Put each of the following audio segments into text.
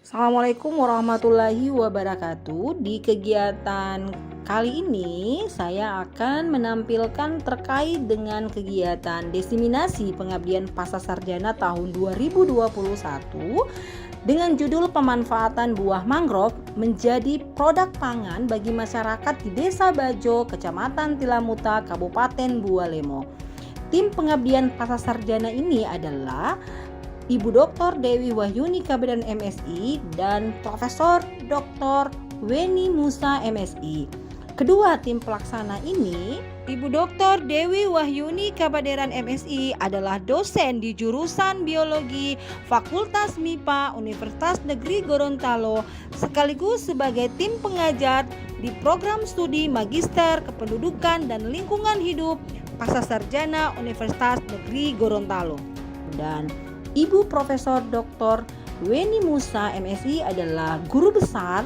Assalamualaikum warahmatullahi wabarakatuh. Di kegiatan kali ini saya akan menampilkan terkait dengan kegiatan diseminasi pengabdian pascasarjana tahun 2021 dengan judul pemanfaatan buah mangrove menjadi produk pangan bagi masyarakat di Desa Bajo, Kecamatan Tilamuta, Kabupaten Bualemo. Tim pengabdian pascasarjana ini adalah Ibu Dr. Dewi Wahyuni Kabadan MSI dan Profesor Dr. Weni Musa MSI. Kedua tim pelaksana ini, Ibu Dr. Dewi Wahyuni Kabaderan MSI adalah dosen di jurusan Biologi Fakultas MIPA Universitas Negeri Gorontalo sekaligus sebagai tim pengajar di program studi Magister Kependudukan dan Lingkungan Hidup Pascasarjana Universitas Negeri Gorontalo. Dan Ibu Profesor Dr. Weni Musa MSI adalah guru besar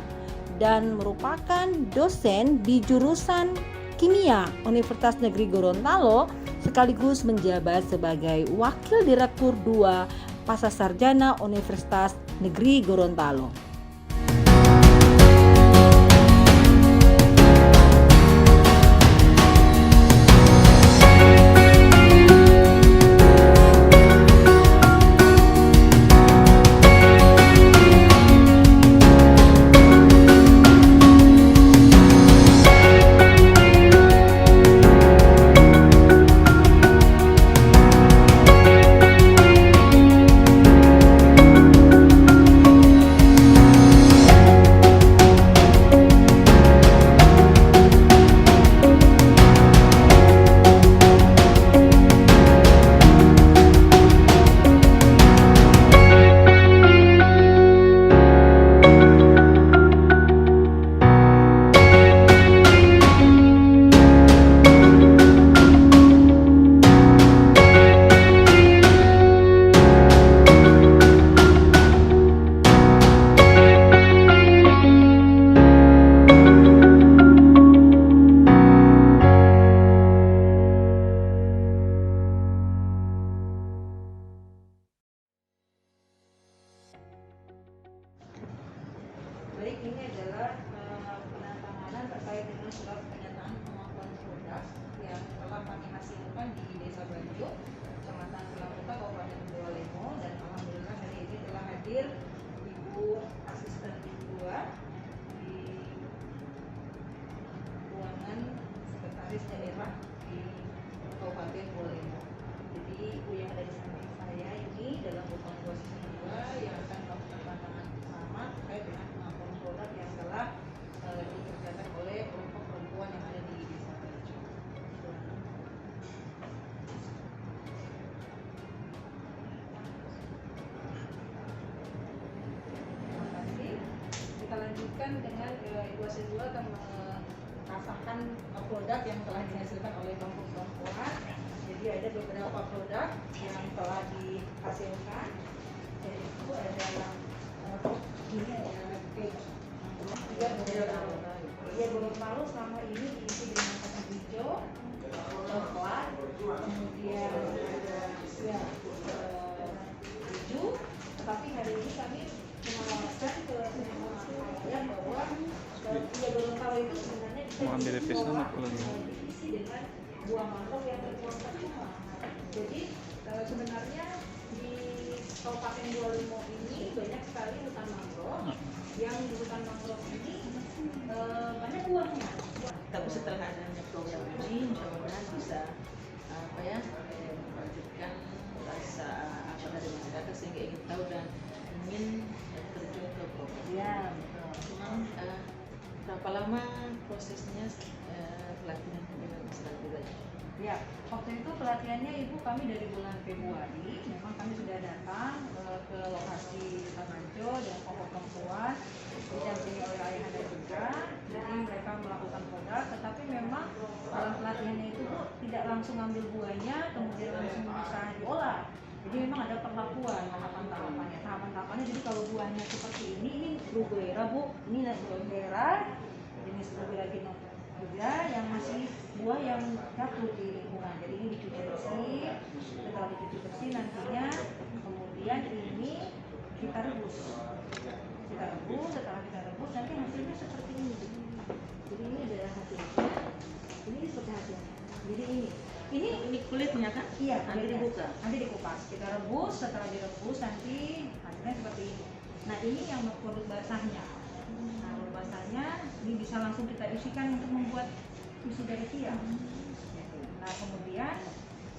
dan merupakan dosen di jurusan Kimia Universitas Negeri Gorontalo sekaligus menjabat sebagai Wakil Direktur 2 Pascasarjana Universitas Negeri Gorontalo. Baik, ini adalah penandatanganan terkait dengan surat pernyataan pengakuan produk yang telah kami hasilkan di Desa Bajo, Kecamatan Tilamuta, Kabupaten Bualemo, dan alhamdulillah hari ini telah hadir Ibu Asisten Ketua di ruangan Sekretaris Daerah di Kabupaten Bualemo. Jadi Ibu yang ada di samping saya ini dalam ruang posisi 2 yang akan melakukan pandangan bersama terkait dengan produk yang telah dikerjakan oleh kelompok perempuan yang ada di Desa Bajo. Terima kasih. Kita lanjutkan dengan Ibu Asisten 2 akan merasakan produk yang telah dihasilkan oleh kelompok perempuan. Jadi ada beberapa produk yang telah dihasilkan. Jadi itu ada yang ini adalah Gorontalo selama ini diisi dengan kacang hijau, coklat, kemudian ada keju. Tetapi hari ini kami menawarkan ke semua masyarakat bahwa Gorontalo itu sebenarnya diisi dengan buah mangrove yang berkualitas cuma. Jadi sebenarnya di Kabupaten Bualemo ini banyak sekali hutan mangrove. Yang di hutan mangrove ini banyak buahnya. Tapi setelah adanya program ini, mudah-mudahan bisa melanjutkan rasa dari masyarakat sehingga ingin tahu dan ingin terjun ke program. Ya, Cuman berapa lama prosesnya pelatihan masyarakat belajar? Ya, waktu itu pelatihannya Ibu kami dari bulan Februari. Memang kami sudah datang ke lokasi Desa Bajo dan kelompok perempuan didampingi oleh ayahanda juga. Jadi mereka melakukan produk, tetapi memang dalam pelatihannya itu Bu tidak langsung ambil buahnya kemudian langsung bisa diolah. Jadi memang ada perlakuan tahapan-tahapannya. Tahapan-tahapannya jadi kalau buahnya seperti ini Bruguera Bu, ini Bruguera jenis Bruguera Gino juga yang masih buah yang jatuh di lingkungan. Jadi ini dicuci bersih, setelah dicuci bersih nantinya kemudian ini kita rebus Jadi ini adalah hasilnya. Ini seperti hasilnya. Jadi ini kulitnya kan? iya, Nanti kulitnya. dibuka. Nanti dikupas. Kita rebus, setelah direbus nanti hasilnya seperti ini. Nah, ini yang produk basahnya. Nah, produk basahnya ini bisa langsung kita isikan untuk membuat susu dari siang. Gitu. Nah, kemudian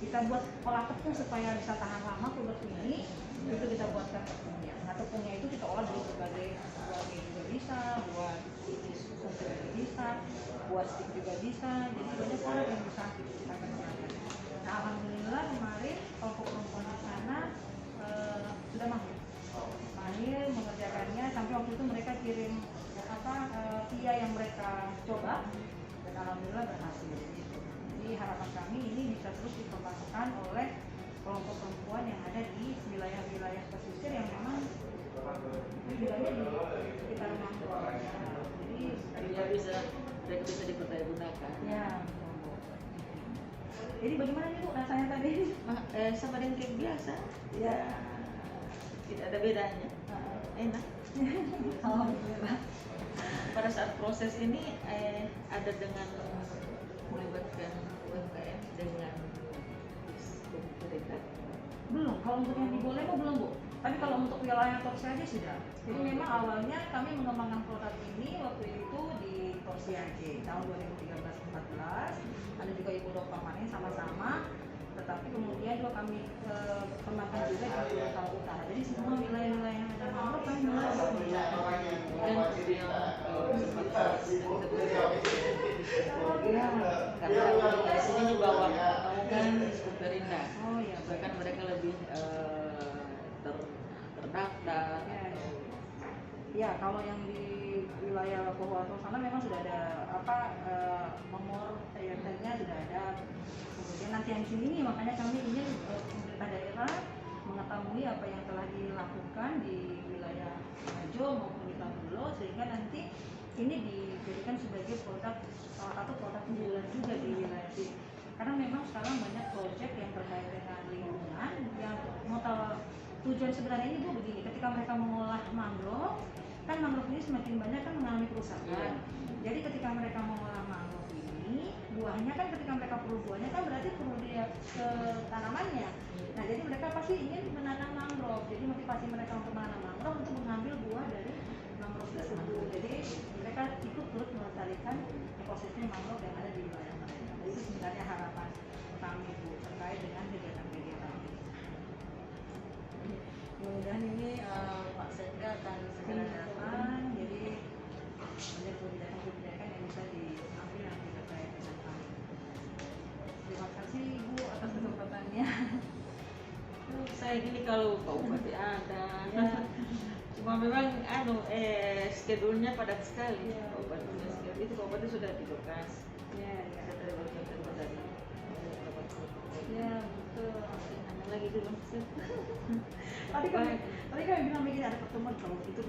kita buat olah tepung supaya bisa tahan lama produk ini. Itu kita buatkan tepungnya. Nah, tepungnya itu kita olah dari berbagai buat cake juga bisa, buat susu juga bisa, buat stick juga bisa. Jadi banyak produk yang bisa kita kerjakan. Nah, alhamdulillah kemarin kelompok perempuan di sana sudah mahir mengerjakannya, sampai waktu itu mereka kirim via yang mereka coba dan alhamdulillah berhasil. Jadi harapan kami ini bisa terus dikembangkan oleh kelompok perempuan yang ada di wilayah-wilayah pesisir yang memang wilayahnya di sekitar mangrove. Jadi Mereka bisa diperdayagunakan. ya. Jadi bagaimana nih Bu rasanya tadi? Sama dengan cake biasa. Ya. Tidak ada bedanya. Enak. Alhamdulillah. Pada saat proses ini ada dengan melibatkan UMKM dengan pemerintah. Belum, kalau untuk yang di Bolemo belum Bu. Tapi kalau untuk wilayah Torsi aja sudah. Jadi memang awalnya kami mengembangkan produk ini waktu itu di Torsi aja tahun 2013-14. Ada juga Ibu Dokter Manin sama-sama. Tetapi kemudian juga kami kembangkan juga di Pulau Utara. Jadi semua wilayah-wilayah yang ada mangrove kami mulai Dan kemudian sempat ya, karena di sini juga kamu kan cukup berindah. Oh iya, Bahkan mereka lebih terdaftar. Ya, kalau yang di wilayah Purwokerto sana memang sudah ada nomor TRT-nya sudah ada. Kemudian nanti yang di sini nih, makanya kami ingin pemerintah daerah mengetahui apa yang telah dilakukan di wilayah Majo maupun di Tambulo, sehingga nanti ini dijadikan sebagai salah satu produk unggulan juga di wilayah sini. Karena memang sekarang banyak proyek yang terkait dengan lingkungan yang mau tahu tujuan sebenarnya ini Bu begini, ketika mereka mengolah mangrove, kan mangrove ini semakin banyak kan mengalami kerusakan. Jadi ketika mereka mengolah mangrove ini, buahnya kan ketika mereka perlu buahnya kan berarti perlu dia ke tanamannya. Nah, jadi mereka pasti ingin menanam mangrove. Jadi motivasi mereka untuk menanam mangrove untuk mengambil buah dari mangrove tersebut. Jadi mereka ikut turut melestarikan ekosistem mangrove yang ada di wilayah mereka. Jadi itu sebenarnya harapan kami Bu terkait dengan kegiatan-kegiatan ini. Mudah-mudahan ini Pak Sekda akan segera datang. Jadi banyak kebijakan-kebijakan yang bisa diambil nanti terkait dengan kami. Terima kasih Ibu atas kesempatannya. Saya gini kalau Pak Bupati ada. Cuma memang schedule-nya padat sekali. Iya. Pak Bupati punya schedule. Itu Pak Bupati sudah di Bekasi. Ya, ya. Ada dari bagian terima dari Ya, betul. nanya lagi dulu. Tadi kami bilang begini ada pertemuan kalau itu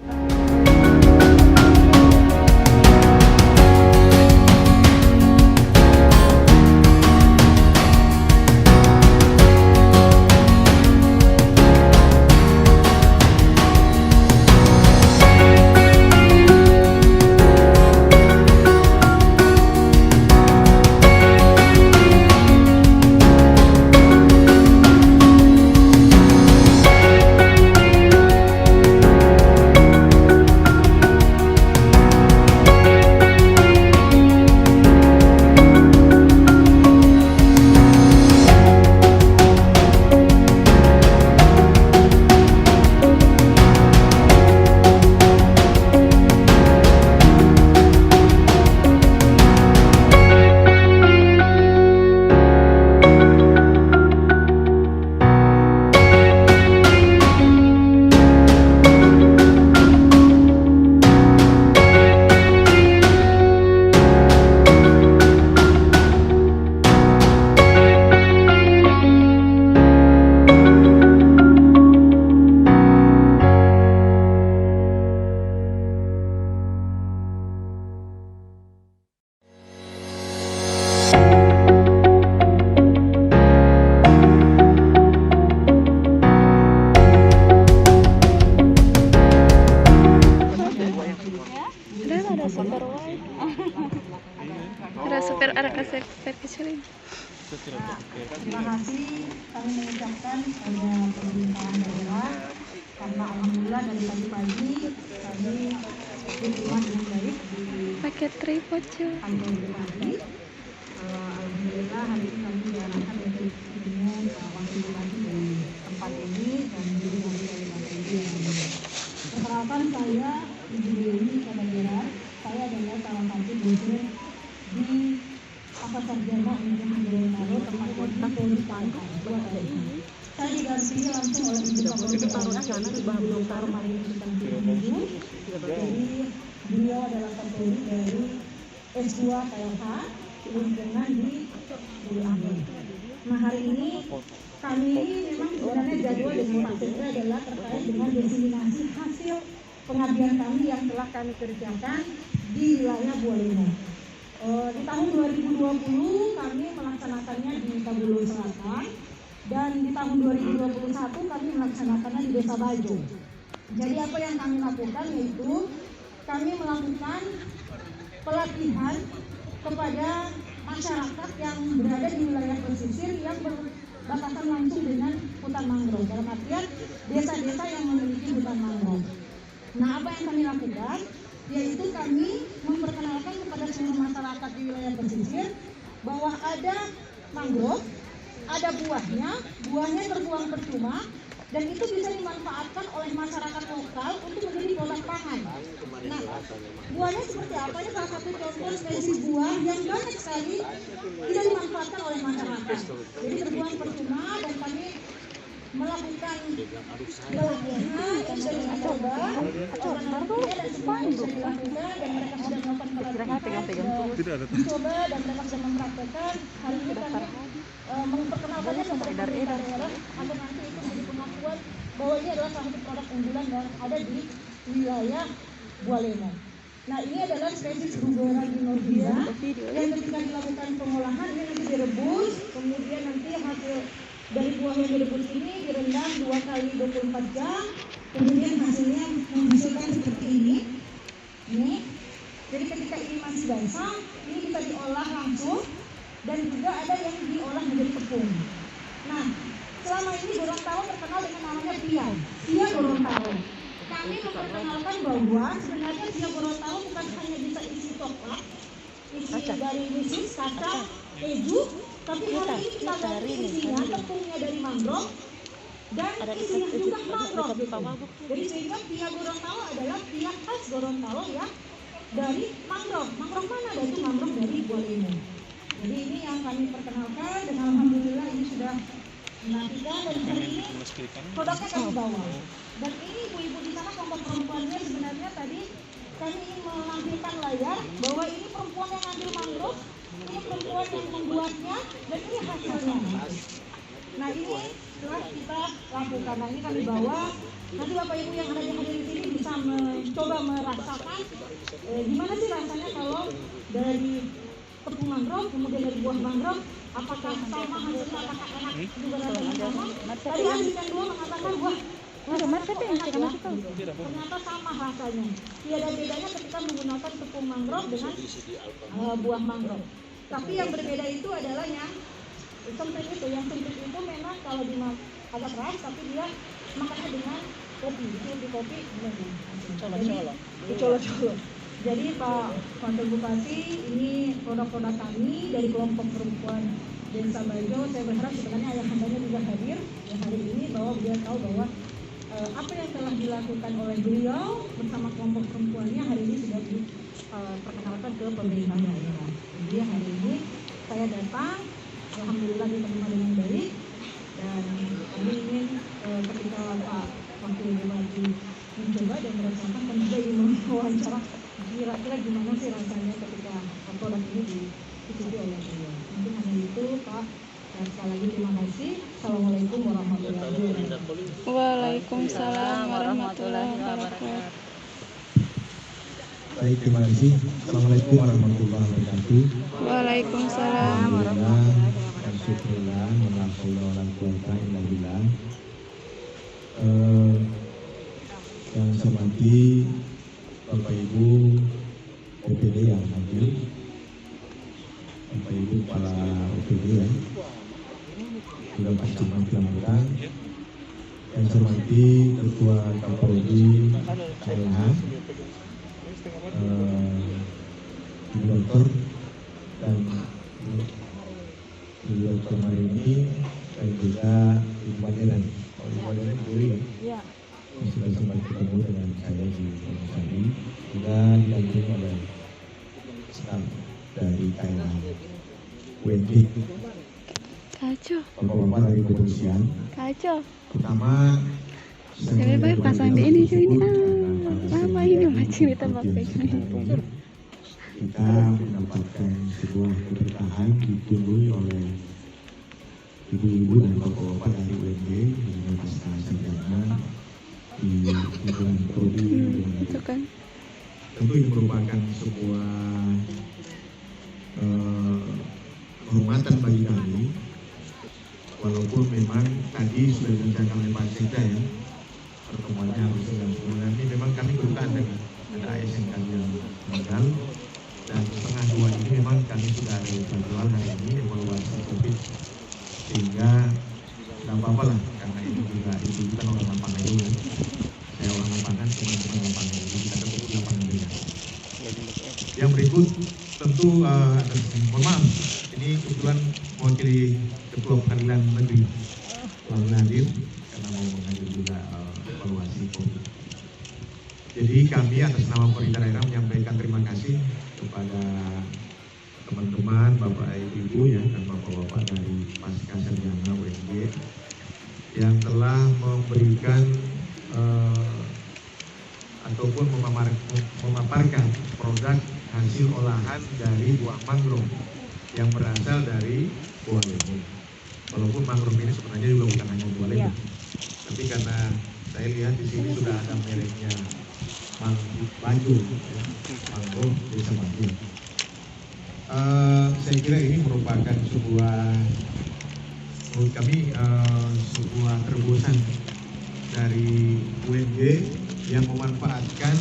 Terima kasih kami mengucapkan pada pemerintahan daerah karena alhamdulillah dari pagi-pagi kami diterima dengan baik di pakai tripod kantor bupati. Alhamdulillah hari ini kami diarahkan untuk dengan wakil bupati di tempat ini dan dihadiri oleh Bapak Ibu yang ada. Perkenalkan saya Ibu Dewi Kadageran. Saya adalah salah satu dosen di Pasar Sarjana Universitas Gorontalo tempat Polri Pangkal. Saya didampingi langsung oleh Ibu Kapolri di Bangkok Marini Ibu. Jadi beliau adalah Kapolri dari S2 KLH lingkungan di Ambon. Nah hari ini kami memang sebenarnya jadwal dari Pak Sekda adalah terkait dengan diseminasi hasil pengabdian kami yang telah kami kerjakan di wilayah Bualemo. Di tahun 2020 kami melaksanakannya di Tagulo Selatan dan di tahun 2021 kami melaksanakannya di Desa Bajo. Jadi apa yang kami lakukan yaitu kami melakukan pelatihan kepada masyarakat yang berada di wilayah pesisir yang berbatasan langsung dengan hutan mangrove, dalam artian desa-desa yang memiliki hutan mangrove. Nah, apa yang kami lakukan yaitu kami memperkenalkan kepada seluruh masyarakat di wilayah pesisir bahwa ada mangrove, ada buahnya terbuang percuma dan itu bisa dimanfaatkan oleh masyarakat lokal untuk menjadi produk pangan. Nah, buahnya seperti apa? Ini salah satu contoh spesies buah yang banyak sekali tidak dimanfaatkan oleh masyarakat. Jadi terbuang percuma dan kami melakukan pelatihan dan mencoba dan semua bisa dilakukan dan mereka sudah melakukan pelatihan mencoba dan mereka sudah mempraktekkan. Hari ini kami memperkenalkannya kepada daerah agar nanti itu menjadi pengakuan bahwa ini adalah salah satu produk unggulan yang ada di wilayah Bualemo. Nah ini adalah spesies Rubora ginordia yang ketika dilakukan pengolahan ini nanti direbus, kemudian nanti hasil dari buah yang direbus ini direndam 2 kali 24 jam, kemudian hasilnya menghasilkan seperti ini. Jadi ketika ini masih basah, ini bisa diolah langsung dan juga ada yang diolah menjadi tepung. Nah, selama ini Gorontalo terkenal dengan namanya pia Gorontalo. Kami memperkenalkan bahwa sebenarnya pia Gorontalo bukan hanya bisa isi coklat, isi dari misis, kacang, keju, tapi hari ini kita ganti isinya tepungnya dari mangrove dan isinya juga mangrove gitu. Jadi sehingga pia Gorontalo adalah pia khas Gorontalo ya dari mangrove. Mangrove mana? Dari mangrove dari Bualemo. Jadi ini yang kami perkenalkan dan alhamdulillah ini sudah dilakukan dan hari ini produknya kami bawa. Dan ini ibu-ibu di sana kelompok perempuannya sebenarnya tadi kami ingin menampilkan layar bahwa ini perempuan yang ngambil mangrove, ini perempuan yang membuatnya dan ini hasilnya. Nah ini setelah kita lakukan, nah ini kami bawa. Nanti Bapak Ibu yang ada di hadir di sini bisa mencoba merasakan gimana sih rasanya kalau dari tepung mangrove kemudian dari buah mangrove, apakah sama hasilnya, apakah enak juga rasanya sama. Tadi asisten dua mengatakan wah ternyata sama rasanya. Tiada bedanya ketika menggunakan tepung mangrove dengan buah mangrove. Tapi yang berbeda itu adalah yang semprit itu. Yang semprit itu memang kalau agak keras, tapi dia makannya dengan kopi. Itu di kopi colo-colo. Jadi Pak Wakil Bupati, ini produk-produk kami dari kelompok perempuan Desa Bajo. Saya berharap sebenarnya ayahandanya juga hadir yang hari ini bahwa beliau tahu bahwa apa yang telah dilakukan oleh beliau bersama kelompok perempuannya hari ini sudah diperkenalkan ke pemerintah daerah. Jadi hari ini saya datang, alhamdulillah diterima dengan baik dan kami ingin ketika Pak Wakil Bupati mencoba dan merasakan dan juga ingin mewawancara kira-kira gimana sih rasanya ketika produk ini diikuti oleh beliau. Mungkin hanya itu Pak. Dan sekali lagi terima kasih. Assalamualaikum warahmatullahi wabarakatuh. Waalaikumsalam warahmatullahi wabarakatuh. Baik, terima kasih. Assalamualaikum warahmatullahi wabarakatuh. Waalaikumsalam. Alhamdulillah, yang saya hormati Bapak Ibu DPD yang hadir, Bapak Ibu para OPD ya, juga Pak Camat Kilamura, yang saya hormati Ketua Kapolri KLH, Ibu Dokter dan Ibu Dokter Marini, dan juga Ibu Pangeran. Kalau Ibu Pangeran sendiri ya, sudah sempat ketemu dengan saya di Pondok Sari, juga didampingi oleh staf dari KLH UNB, Kacau. bapak-bapak dari kepolisian. Kacau. Pertama, Saya baik pasang di ini cuy ini. Lama ini macam kita pakai. kita mendapatkan sebuah keberkahan ditunjukkan oleh ibu-ibu dan bapak-bapak dari UNB dengan pasca sarjana di lingkungan prodi. Itu kan. Tentu ini merupakan sebuah kehormatan bagi kami, walaupun memang tadi sudah direncanakan oleh Pak Sekda ya, pertemuannya harus dengan nanti memang kami bertahan dengan ada ASN kami yang meninggal, dan setengah dua ini memang kami sudah ada jadwal hari ini evaluasi COVID, sehingga tidak apa-apa lah, karena ini juga kan orang lapangan dulu, saya orang lapangan, teman-teman lapangan, jadi kita ketemu di lapangan juga. Yang berikut tentu mohon maaf, ini kebetulan mewakili Ketua Pengadilan Negeri Lalu Nadir karena mau mengajukan juga evaluasi COVID. Jadi kami atas nama pemerintah daerah menyampaikan terima kasih kepada teman-teman, Bapak Ibu ya, dan Bapak-Bapak dari Pasca Sarjana UNB yang telah memberikan ataupun memaparkan produk hasil olahan dari buah mangrove yang berasal dari buah lemon. Walaupun mangrove ini sebenarnya juga bukan hanya buah lemon, tapi karena saya lihat di sini sudah ada mereknya Baju, ya, mangrove Desa Baju. Saya kira ini merupakan sebuah, menurut kami sebuah terobosan dari UNB yang memanfaatkan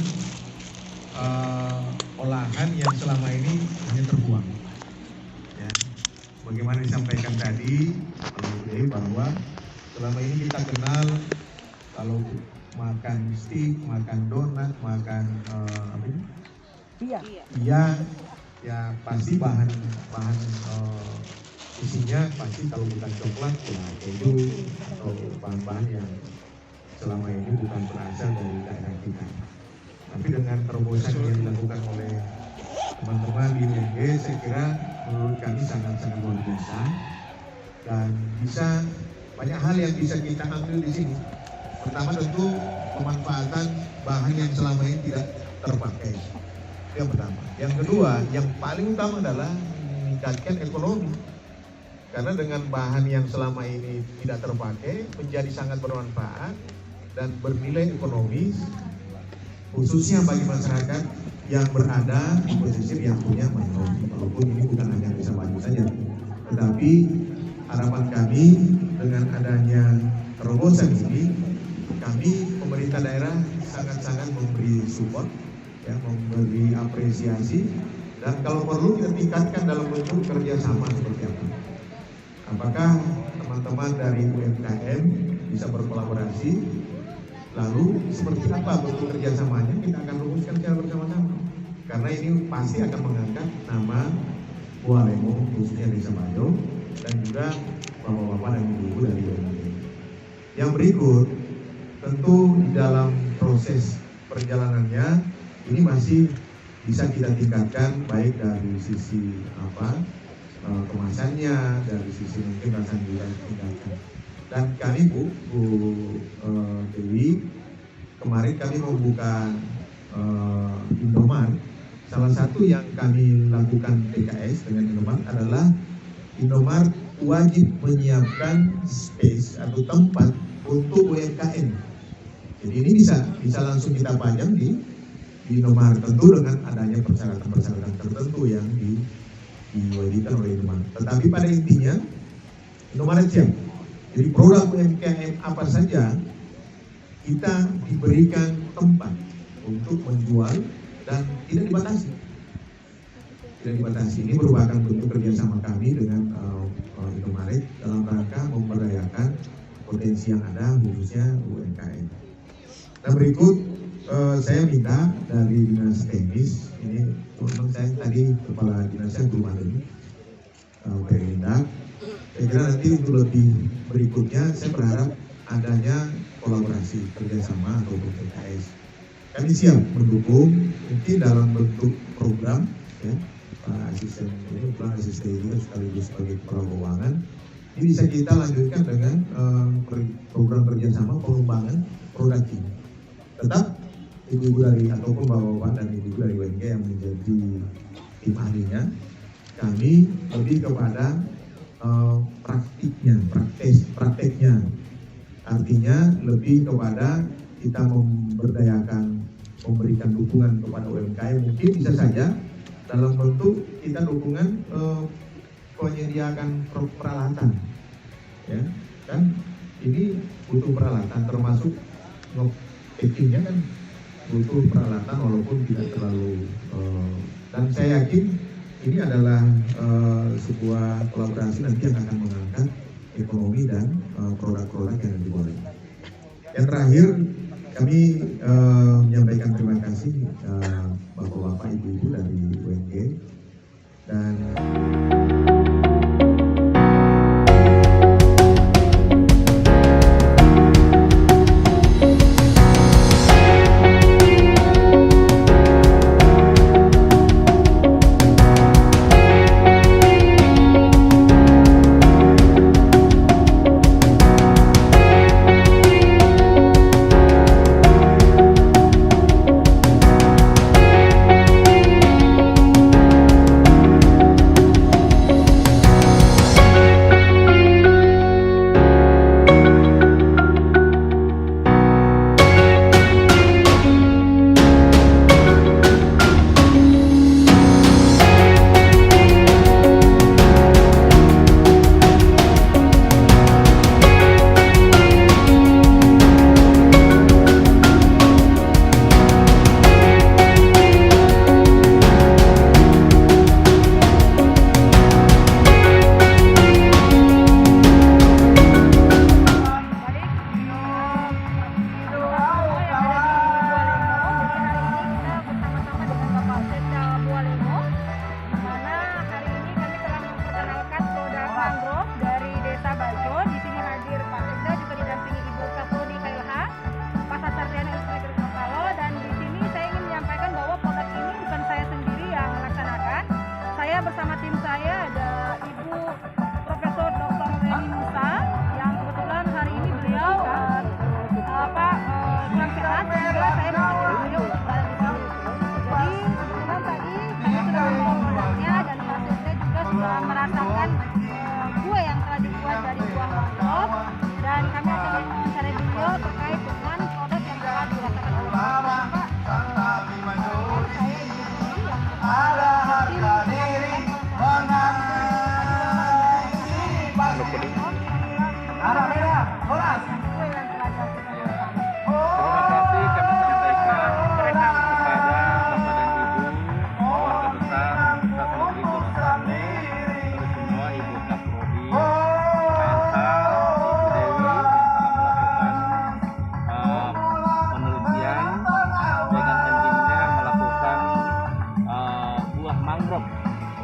olahan yang selama ini hanya terbuang. Ya. Bagaimana disampaikan tadi oleh bahwa selama ini kita kenal kalau makan steak, makan donat, makan apa ini? Iya, ya pasti bahan isinya pasti kalau bukan coklat ya keju atau bahan-bahan yang selama ini bukan berasal dari daerah kita. Tapi dengan terobosan yang dilakukan oleh teman-teman di UNB, saya kira menurut kami sangat-sangat luar biasa dan bisa banyak hal yang bisa kita ambil di sini. Pertama tentu pemanfaatan bahan yang selama ini tidak terpakai. Yang pertama. Yang kedua, yang paling utama adalah meningkatkan ekonomi. Karena dengan bahan yang selama ini tidak terpakai menjadi sangat bermanfaat dan bernilai ekonomis, khususnya bagi masyarakat yang berada di pesisir yang punya mangrove. Walaupun ini bukan hanya Desa Baju saja, tetapi harapan kami dengan adanya terobosan ini, kami pemerintah daerah sangat-sangat memberi support, ya, memberi apresiasi, dan kalau perlu kita tingkatkan dalam bentuk kerjasama seperti apa. Apakah teman-teman dari UMKM bisa berkolaborasi? Lalu seperti apa bentuk kerjasamanya, kita akan rumuskan secara bersama-sama. Karena ini pasti akan mengangkat nama buah lemon khususnya Desa Bajo dan juga bapak-bapak dan ibu-ibu dari UMKM. Yang berikut, tentu di dalam proses perjalanannya ini masih bisa kita tingkatkan baik dari sisi kemasannya, dari sisi mungkin rasa juga tingkatkan. Dan kami Bu Dewi, kemarin kami membuka Indomart. Salah satu yang kami lakukan PKS dengan Indomart adalah Indomart wajib menyiapkan space atau tempat untuk UMKM. Jadi ini bisa langsung kita pajang di Indomart, tentu dengan adanya persyaratan-persyaratan tertentu yang diwajibkan oleh Indomart. Tetapi pada intinya Indomart siap. Jadi produk UMKM apa saja kita diberikan tempat untuk menjual dan tidak dibatasi. tidak dibatasi. Ini merupakan bentuk kerjasama kami dengan Indomaret dalam rangka memberdayakan potensi yang ada khususnya UMKM. Nah berikut saya minta dari Dinas Teknis, ini teman saya tadi Kepala Dinasnya belum ada nih, Perindak. Saya kira nanti untuk lebih berikutnya saya berharap adanya kolaborasi kerjasama atau PKS. Kami siap mendukung mungkin dalam bentuk program, ya, Pak Asisten ini Pak Asisten juga sekaligus sebagai kepala keuangan. Ini bisa kita lanjutkan dengan program kerjasama pengembangan produk ini. Tetap ibu-ibu dari ataupun bapak-bapak dan ibu-ibu dari WNG yang menjadi tim ahlinya, kami lebih kepada prakteknya. Artinya lebih kepada kita memberdayakan, memberikan dukungan kepada UMKM. Mungkin bisa saja dalam bentuk kita dukungan penyediakan peralatan, ya kan ini butuh peralatan, termasuk packingnya kan butuh peralatan walaupun tidak terlalu dan saya yakin ini adalah sebuah kolaborasi nanti yang akan mengangkat ekonomi dan produk-produk yang diboleh. Yang terakhir kami menyampaikan terima kasih bapak-bapak, ibu-ibu dari UNG dan bersama tim saya ada Ibu Profesor Dr. Reni Musa yang kebetulan hari ini beliau kurang sehat, sehingga saya mengajak beliau untuk berada di sini. Jadi kebetulan tadi kami sudah membawa produknya dan hasilnya juga sudah merasakan kue yang telah dibuat dari buah mangrove, dan kami akan mencari beliau terkait dengan produk yang telah dirasakan oleh Bapak. Saya Ibu Reni yang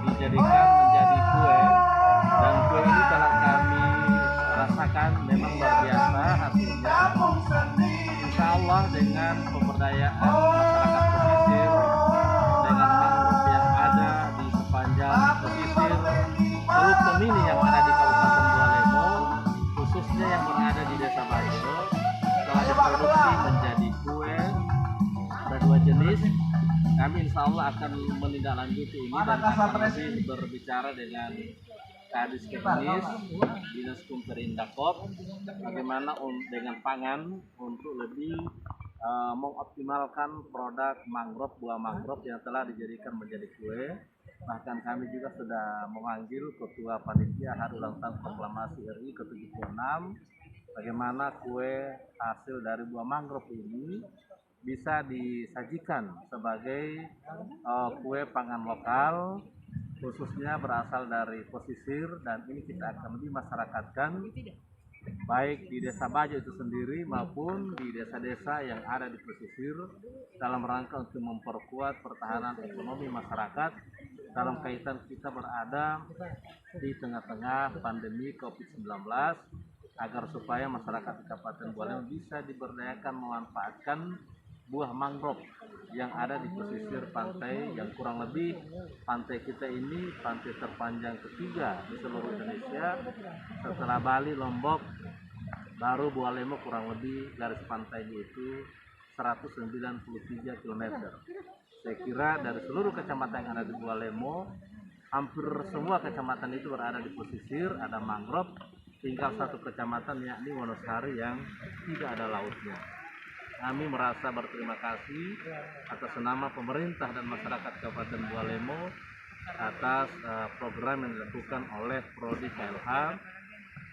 dijadikan menjadi kue, dan kue ini telah kami rasakan memang luar biasa hasilnya. Insya Allah dengan pemberdayaan masyarakat pesisir, dengan mangrove yang ada di sepanjang pesisir, Teluk Tomini yang ada di Kabupaten Bualemo, khususnya yang berada di Desa Bajo, telah diproduksi menjadi kue. Ada 2 jenis. Kami insya Allah akan menindaklanjuti ini dan akan lebih berbicara dengan Kadis Teknis, Dinas Perindak, bagaimana dengan pangan untuk lebih mengoptimalkan produk mangrove, buah mangrove yang telah dijadikan menjadi kue. Bahkan kami juga sudah memanggil Ketua Panitia Hari Ulang Tahun Proklamasi RI ke-76, bagaimana kue hasil dari buah mangrove ini bisa disajikan sebagai kue pangan lokal khususnya berasal dari pesisir, dan ini kita akan lebih masyarakatkan baik di Desa Bajo itu sendiri maupun di desa-desa yang ada di pesisir dalam rangka untuk memperkuat pertahanan ekonomi masyarakat dalam kaitan kita berada di tengah-tengah pandemi COVID-19, agar supaya masyarakat di Kabupaten Bualemo bisa diberdayakan memanfaatkan buah mangrove yang ada di pesisir pantai, yang kurang lebih pantai kita ini pantai terpanjang ketiga di seluruh Indonesia. Setelah Bali, Lombok, baru Bualemo kurang lebih garis pantainya itu 193 km. Saya kira dari seluruh kecamatan yang ada di Bualemo, hampir semua kecamatan itu berada di pesisir, ada mangrove. Tinggal satu kecamatan yakni Wonosari yang tidak ada lautnya. Kami merasa berterima kasih atas nama pemerintah dan masyarakat Kabupaten Bualemo atas program yang dilakukan oleh Prodi KLH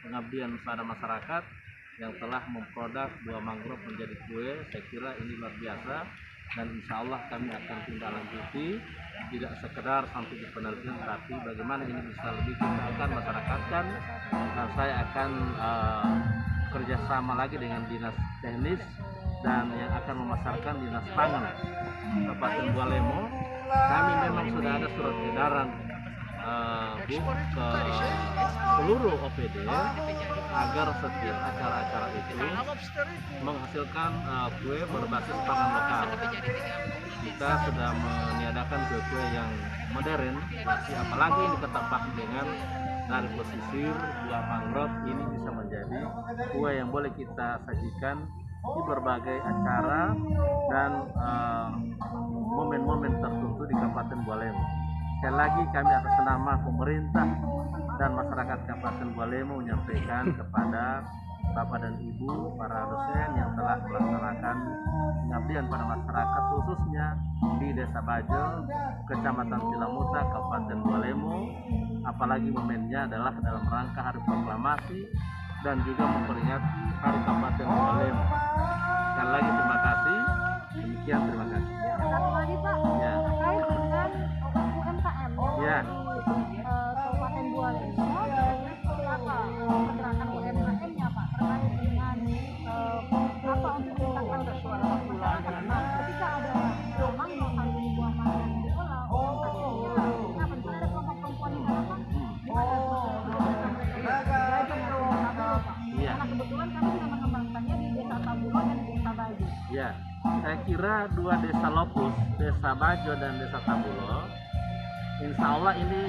Pengabdian pada Masyarakat yang telah memproduk buah mangrove menjadi kue. Saya kira ini luar biasa, dan insya Allah kami akan tindak lanjuti, tidak sekedar sampai di penelitian, tapi bagaimana ini bisa lebih kita akan masyarakatkan, dan saya akan kerjasama lagi dengan dinas teknis dan yang akan memasarkan dinas pangan Kabupaten Bualemo. Kami memang sudah ada surat edaran ke seluruh OPD agar setiap acara-acara itu menghasilkan kue berbasis pangan lokal. Kita sudah meniadakan kue-kue yang modern, apalagi ini ketambah dengan dari pesisir buah mangrove, ini bisa menjadi kue yang boleh kita sajikan di berbagai acara dan momen-momen tertentu di Kabupaten Bualemo. Sekali lagi kami atas nama pemerintah dan masyarakat Kabupaten Bualemo menyampaikan kepada Bapak dan Ibu para dosen yang telah melaksanakan pengabdian pada masyarakat khususnya di Desa Bajo, Kecamatan Cilamuta, Kabupaten Bualemo, apalagi momennya adalah dalam rangka Hari Proklamasi dan juga memperingati Hari Kabupaten Bualemo. Sekali lagi terima kasih. Demikian, terima kasih. Satu lagi Pak, Ya. terkait dengan UMKM Ya. di Kabupaten Bualemo, seperti apa pergerakan UMKM-nya Pak terkait dengan apa untuk meningkatkan kesejahteraan masyarakat? Nah, ketika ada gelombang lokal di buah mangrove yang diolah, UMKM-nya apa? Misalnya ada kelompok perempuan di sana Pak, Iya. Nah, kebetulan kami juga mengembangkannya di Desa Tabulo dan di Desa Bajo. Ya, saya kira dua desa Lopus, Desa Bajo dan Desa Tabulo, insya Allah ini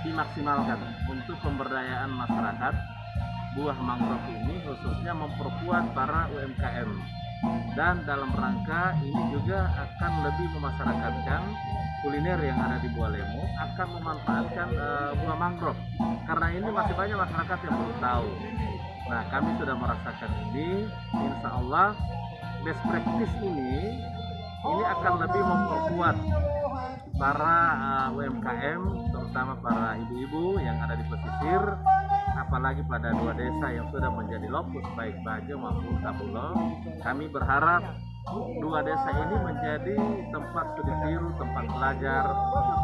dimaksimalkan untuk pemberdayaan masyarakat buah mangrove ini, khususnya memperkuat para UMKM. Dan dalam rangka ini juga akan lebih memasyarakatkan kuliner yang ada di Bualemo, akan memanfaatkan buah mangrove, karena ini masih banyak masyarakat yang belum tahu. Nah, kami sudah merasakan ini, insya Allah best practice ini akan lebih memperkuat para UMKM, terutama para ibu-ibu yang ada di pesisir, apalagi pada dua desa yang sudah menjadi Lopus, baik Bajo maupun Tabulo. Kami berharap dua desa ini menjadi tempat studi tiru, tempat belajar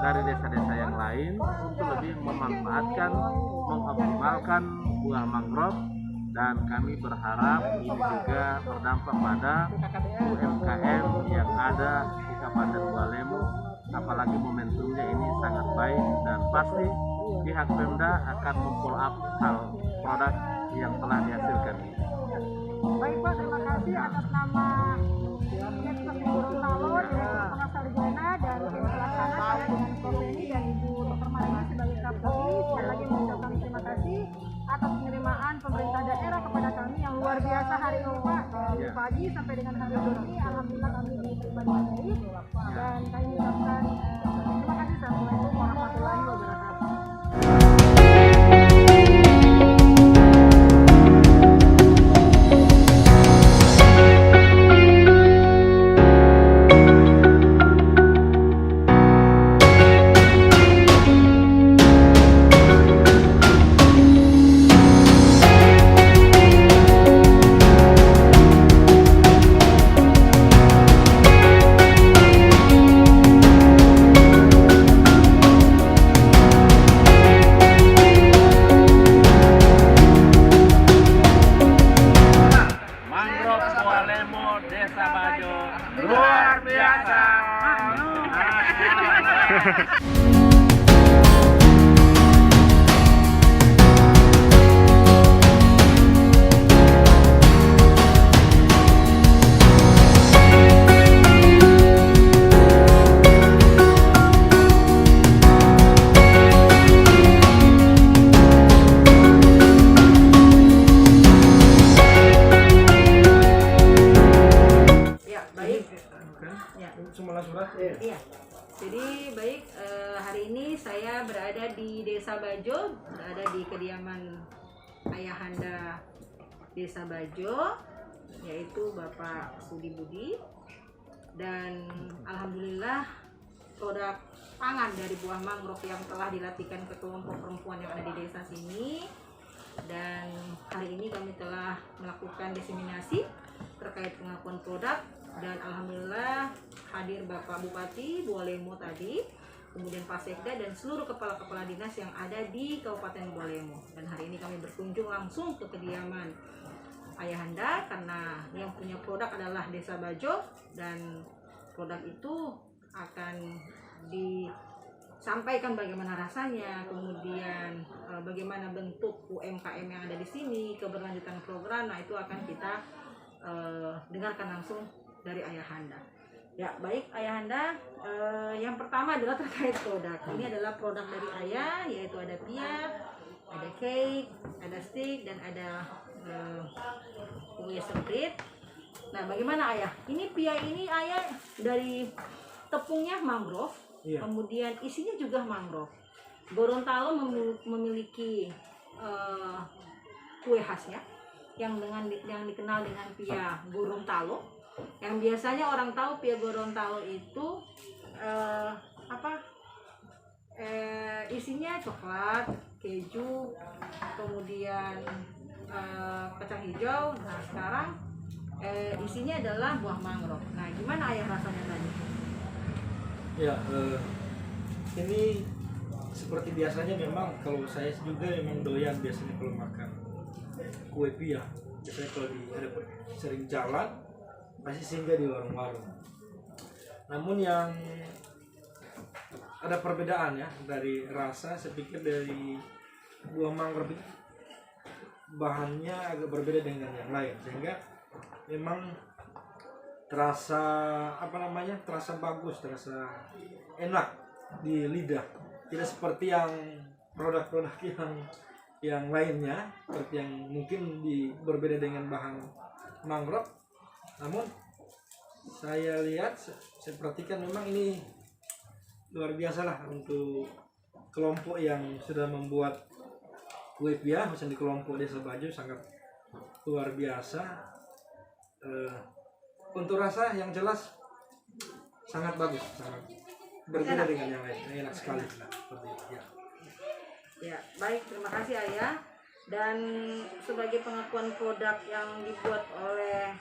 dari desa-desa yang lain untuk lebih memanfaatkan, mengoptimalkan buah mangrove. Dan kami berharap ini juga berdampak pada UMKM yang ada di Kabupaten Bualemo, apalagi momentumnya ini sangat baik, dan pasti pihak Pemda akan memfollow up hal produk yang telah dihasilkan. Baik Pak, terima kasih atas nama Medsos Gorontalo, Direktur Pengasal Ligana dan tim pelaksana saya dengan Prof. Beni dan Ibu Dr. Marini sebagai Kapolri. Sekali lagi mengucapkan terima kasih atas penerimaan pemerintah daerah kepada kami yang luar biasa hari ini Pak. Dari pagi sampai dengan hari ini, alhamdulillah kami diterima dengan baik, dan kami mengucapkan terima kasih. Assalamualaikum warahmatullahi wabarakatuh. Ya, baik. Ya. Iya. Jadi baik, hari ini saya berada di Desa Bajo, berada di kediaman ayahanda Desa Bajo, yaitu Bapak Sudi Budi. Dan alhamdulillah produk pangan dari buah mangrove yang telah dilatihkan ke kelompok perempuan yang ada di desa sini. Dan hari ini kami telah melakukan diseminasi terkait pengakuan produk, dan alhamdulillah hadir Bapak Bupati Bualemo tadi, kemudian Pak Sekda dan seluruh kepala-kepala dinas yang ada di Kabupaten Bualemo. Dan hari ini kami berkunjung langsung ke kediaman ayahanda karena yang punya produk adalah Desa Bajo, dan produk itu akan disampaikan bagaimana rasanya, kemudian bagaimana bentuk UMKM yang ada di sini, keberlanjutan program. Nah, itu akan kita dengarkan langsung dari ayahanda. Ya, baik ayahanda, yang pertama adalah terkait produk. Ini adalah produk dari ayah, yaitu ada pia, ada cake, ada stick, dan ada kue semprit. Nah, bagaimana ayah? Ini pia ini ayah dari tepungnya mangrove, kemudian isinya juga mangrove. Gorontalo memiliki kue khasnya yang dikenal dengan pia Gorontalo. Yang biasanya orang tahu pia Gorontalo itu isinya coklat, keju, kemudian kacang hijau. Nah, sekarang isinya adalah buah mangrove. Nah, gimana ayah rasanya tadi? Ya, ini seperti biasanya memang kalau saya juga memang doyan biasanya kalau makan kue pia. Biasanya kalau sering jalan pasti singgah di warung-warung. Namun yang ada perbedaan ya dari rasa, saya pikir dari buah mangrove itu bahannya agak berbeda dengan yang lain, sehingga memang terasa terasa bagus, terasa enak di lidah, tidak seperti yang produk-produk yang lainnya, seperti yang mungkin berbeda dengan bahan mangrove. Namun saya lihat, saya perhatikan memang ini luar biasa lah untuk kelompok yang sudah membuat kue pia, misalnya di kelompok Desa Bajo, sangat luar biasa. Untuk rasa yang jelas sangat bagus, sangat berbeda dengan yang lain, enak sekali lah, seperti itu ya. Ya, baik, terima kasih ayah. Dan sebagai pengakuan produk yang dibuat oleh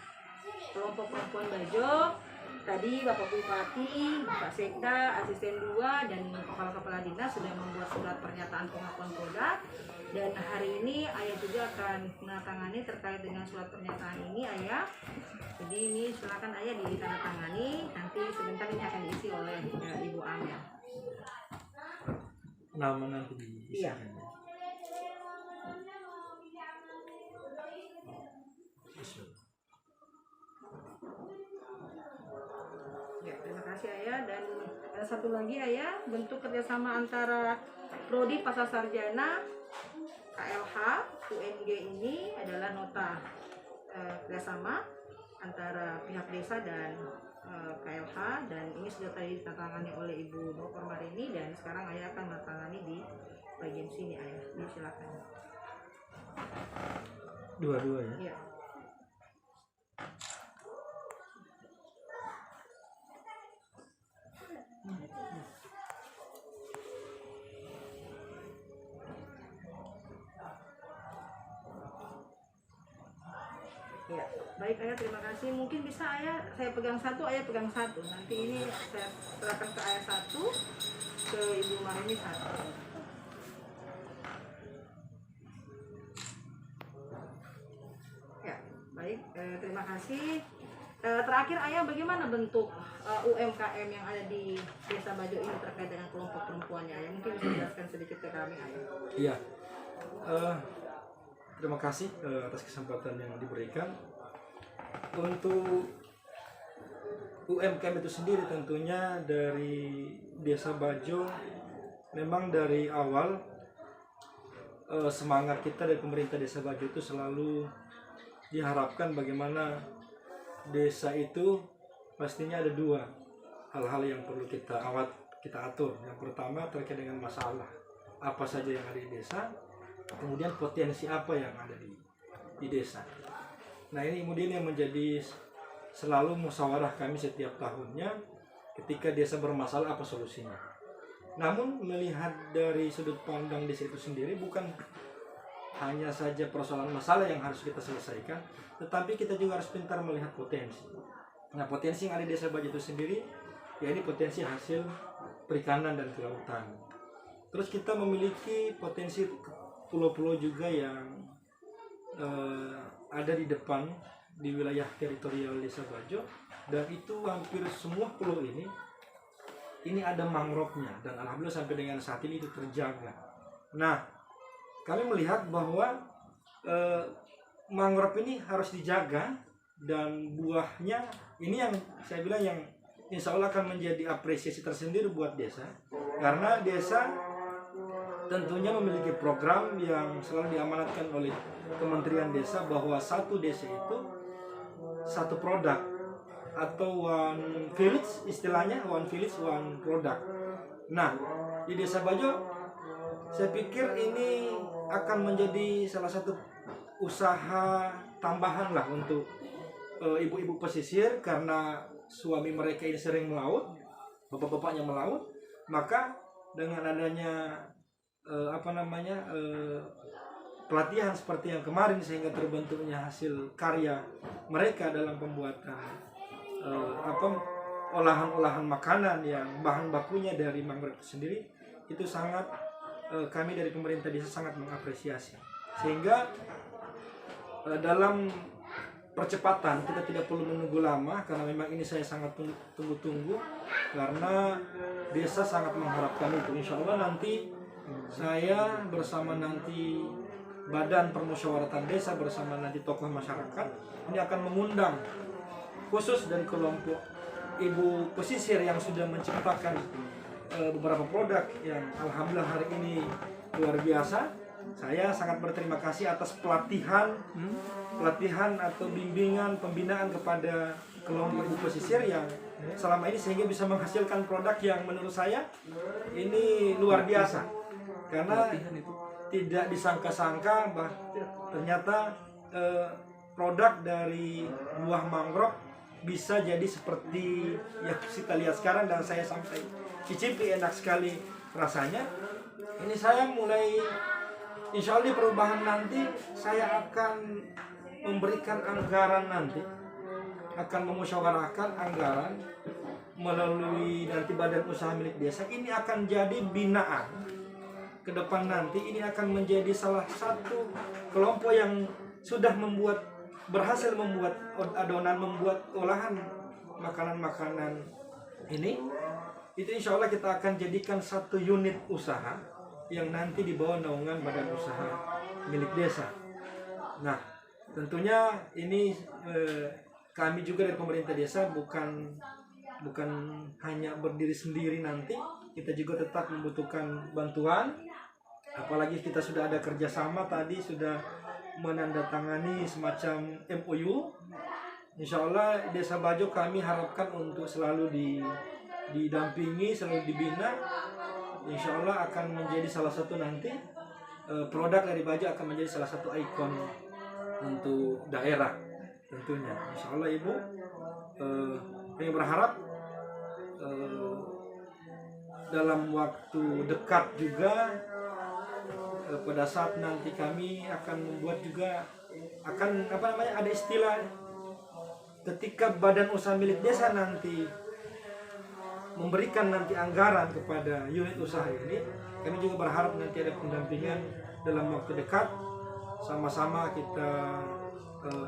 kelompok perempuan Bajo, tadi Bapak Bupati, Pak Sekda, Asisten 2, dan kepala-kepala dinas sudah membuat surat pernyataan pengakuan produk. Dan hari ini ayah juga akan menandatangani terkait dengan surat pernyataan ini ayah. Jadi ini silakan ayah ditandatangani, nanti sebentar ini akan diisi oleh Ibu Amel. Nama nanti diisi. Iya. Ya, terima kasih ayah. Dan ada satu lagi ayah, bentuk kerjasama antara Prodi Pasar Sarjana, KLH, UNG ini adalah nota kerjasama antara pihak desa dan KLH, dan ini sudah tadi ditandatangani oleh Ibu Dr. Marini, dan sekarang ayah akan menandatangani di bagian sini ayah. Silakan. Dua-dua ya. Iya. Ya, baik ayah, terima kasih. Mungkin bisa ayah, saya pegang satu, ayah pegang satu. Nanti ini saya serahkan ke ayah satu, ke Ibu Marini satu. Ya, baik, terima kasih. Terakhir Ayah, bagaimana bentuk UMKM yang ada di Desa Bajo ini terkait dengan kelompok perempuannya? Ayah mungkin bisa jelaskan sedikit ke kami, Ayah. Iya. Terima kasih atas kesempatan yang diberikan. Untuk UMKM itu sendiri tentunya dari Desa Bajo memang dari awal semangat kita dari pemerintah Desa Bajo itu selalu diharapkan bagaimana desa itu pastinya ada dua hal-hal yang perlu kita atur. Yang pertama terkait dengan masalah apa saja yang ada di desa, kemudian potensi apa yang ada di desa. Nah, ini kemudian yang menjadi selalu musyawarah kami setiap tahunnya ketika desa bermasalah apa solusinya. Namun melihat dari sudut pandang desa itu sendiri, bukan hanya saja persoalan masalah yang harus kita selesaikan, tetapi kita juga harus pintar melihat potensi. Nah, potensi yang ada di Desa Bajo itu sendiri, ya ini potensi hasil perikanan dan kelautan. Terus kita memiliki potensi pulau-pulau juga yang ada di depan di wilayah teritorial Desa Bajo, dan itu hampir semua pulau ini ada mangrove-nya, dan alhamdulillah sampai dengan saat ini itu terjaga. Nah, kami melihat bahwa mangrove ini harus dijaga, dan buahnya ini yang saya bilang yang insya Allah akan menjadi apresiasi tersendiri buat desa, karena desa tentunya memiliki program yang selalu diamanatkan oleh Kementerian Desa bahwa satu desa itu satu produk, atau one village, istilahnya one village one product. Nah, di Desa Bajo saya pikir ini akan menjadi salah satu usaha tambahan lah untuk ibu-ibu pesisir, karena suami mereka ini sering melaut, bapak-bapaknya melaut, maka dengan adanya pelatihan seperti yang kemarin, sehingga terbentuknya hasil karya mereka dalam pembuatan olahan-olahan makanan yang bahan bakunya dari mangrove itu sendiri, itu sangat kami dari pemerintah desa sangat mengapresiasi. Sehingga dalam percepatan kita tidak perlu menunggu lama, karena memang ini saya sangat tunggu-tunggu, karena desa sangat mengharapkan itu. Insya Allah nanti saya bersama nanti Badan Permusyawaratan Desa bersama nanti tokoh masyarakat ini akan mengundang khusus dari kelompok ibu pesisir yang sudah menciptakan beberapa produk yang alhamdulillah hari ini luar biasa. Saya sangat berterima kasih atas pelatihan atau bimbingan pembinaan kepada kelompok ibu pesisir yang selama ini, sehingga bisa menghasilkan produk yang menurut saya ini luar biasa, karena tidak disangka-sangka ternyata produk dari buah mangrove bisa jadi seperti yang kita lihat sekarang, dan saya sampai cicipi enak sekali rasanya. Ini saya mulai, insya Allah di perubahan nanti saya akan memberikan anggaran nanti, akan memusyawarahkan anggaran melalui nanti badan usaha milik desa. Ini akan jadi binaan ke depan nanti, ini akan menjadi salah satu kelompok yang sudah berhasil membuat adonan, membuat olahan makanan-makanan ini. Itu insya Allah kita akan jadikan satu unit usaha yang nanti di bawah naungan badan usaha milik desa. Nah, tentunya ini kami juga dari pemerintah desa bukan hanya berdiri sendiri nanti, kita juga tetap membutuhkan bantuan. Apalagi kita sudah ada kerjasama, tadi sudah menandatangani semacam MOU. Insya Allah Desa Bajo kami harapkan untuk selalu didampingi, selalu dibina. Insya Allah akan menjadi salah satu nanti produk dari Bajo akan menjadi salah satu ikon untuk daerah tentunya. Insya Allah Ibu, kami berharap dalam waktu dekat juga pada saat nanti kami akan membuat juga ada istilah ketika badan usaha milik desa nanti memberikan nanti anggaran kepada unit usaha ini, kami juga berharap nanti ada pendampingan dalam waktu dekat, sama-sama kita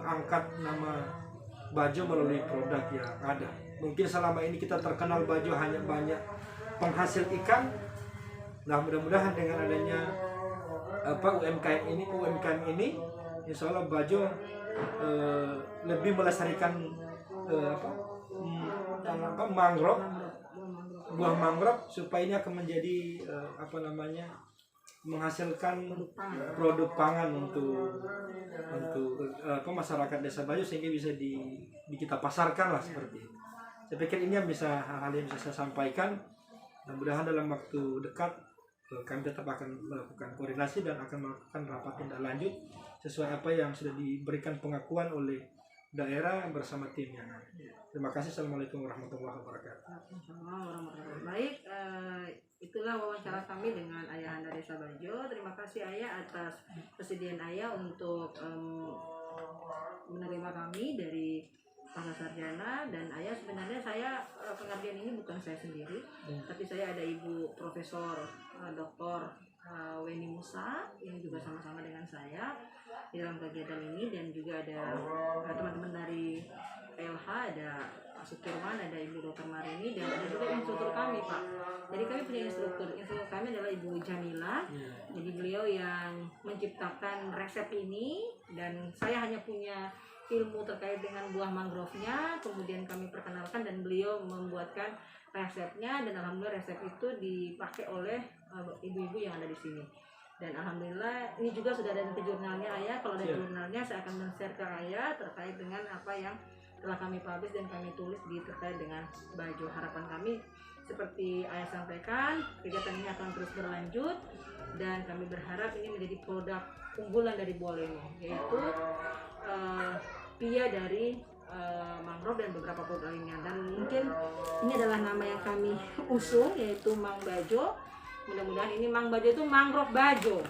angkat nama Bajo melalui produk yang ada. Mungkin selama ini kita terkenal Bajo hanya banyak penghasil ikan. Nah, mudah-mudahan dengan adanya UMKM ini, insya Allah Bajo lebih melestarikan mangrove, buah mangrove, supaya ini akan menjadi menghasilkan produk pangan untuk masyarakat Desa Bajo, sehingga bisa di kita pasarkan lah seperti itu. Saya pikir ini hal-hal yang bisa saya sampaikan. Mudah-mudahan dalam waktu dekat kami tetap akan melakukan koordinasi dan akan melakukan rapat tindak lanjut sesuai apa yang sudah diberikan pengakuan oleh daerah bersama tim yang ada. Terima kasih. Assalamualaikum warahmatullahi wabarakatuh. Baik, itulah wawancara kami dengan Ayahanda Desa Bajo. Terima kasih Ayah atas kesediaan Ayah untuk menerima kami dari Pasar Sarjana. Dan Ayah, sebenarnya saya pengabdian ini bukan saya sendiri, tapi saya ada Ibu Profesor Dr. Weni Musa yang juga sama-sama dengan saya di dalam kegiatan ini, dan juga ada teman-teman dari PLH, ada Pak Sukirman, ada Ibu Dr. Marini, dan ada juga instruktur kami, Pak. Jadi kami punya instruktur kami adalah Ibu Jamila. Jadi beliau yang menciptakan resep ini, dan saya hanya punya ilmu terkait dengan buah mangrove-nya. Kemudian kami perkenalkan dan beliau membuatkan resepnya, dan alhamdulillah resep itu dipakai oleh ibu-ibu yang ada di sini. Dan alhamdulillah ini juga sudah ada di jurnalnya Ayah. Kalau ada jurnalnya saya akan men-share ke Ayah terkait dengan apa yang telah kami publish dan kami tulis terkait dengan Bajo. Harapan kami seperti Ayah sampaikan, kegiatan ini akan terus berlanjut, dan kami berharap ini menjadi produk unggulan dari Bualemo, yaitu pia dari mangrove dan beberapa produk lainnya. Dan mungkin ini adalah nama yang kami usung, yaitu Mang Bajo. Mudah-mudahan ini Mang Bajo itu mangrove Bajo.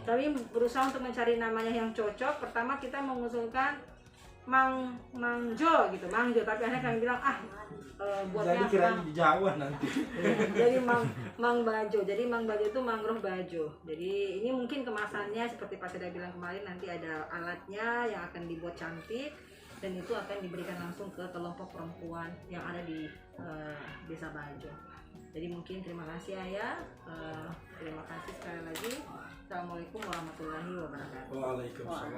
Tapi berusaha untuk mencari namanya yang cocok. Pertama kita mengusulkan Mangjo gitu, Mangjo, tapi akhirnya kami bilang buatnya jadi kirain di Jawa nanti. Jadi Mang Bajo. Jadi Mang Bajo itu mangrove Bajo. Jadi ini mungkin kemasannya seperti Pak Seda bilang kemarin, nanti ada alatnya yang akan dibuat cantik, dan itu akan diberikan langsung ke kelompok perempuan yang ada di Desa Bajo. Jadi mungkin terima kasih Ayah. Terima kasih sekali lagi. Assalamualaikum warahmatullahi wabarakatuh. Waalaikumsalam.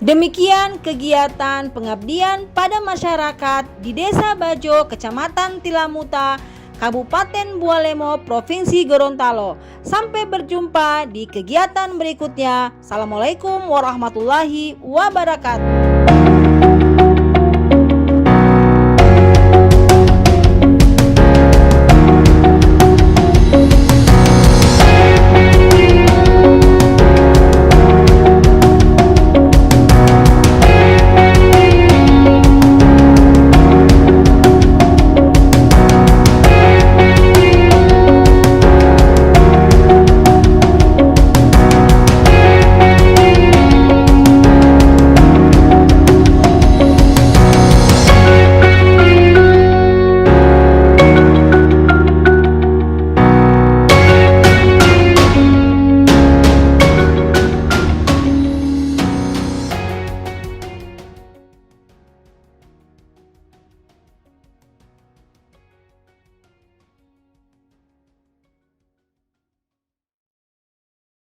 Demikian kegiatan pengabdian pada masyarakat di Desa Bajo, Kecamatan Tilamuta, Kabupaten Bualemo, Provinsi Gorontalo. Sampai berjumpa di kegiatan berikutnya. Assalamualaikum warahmatullahi wabarakatuh.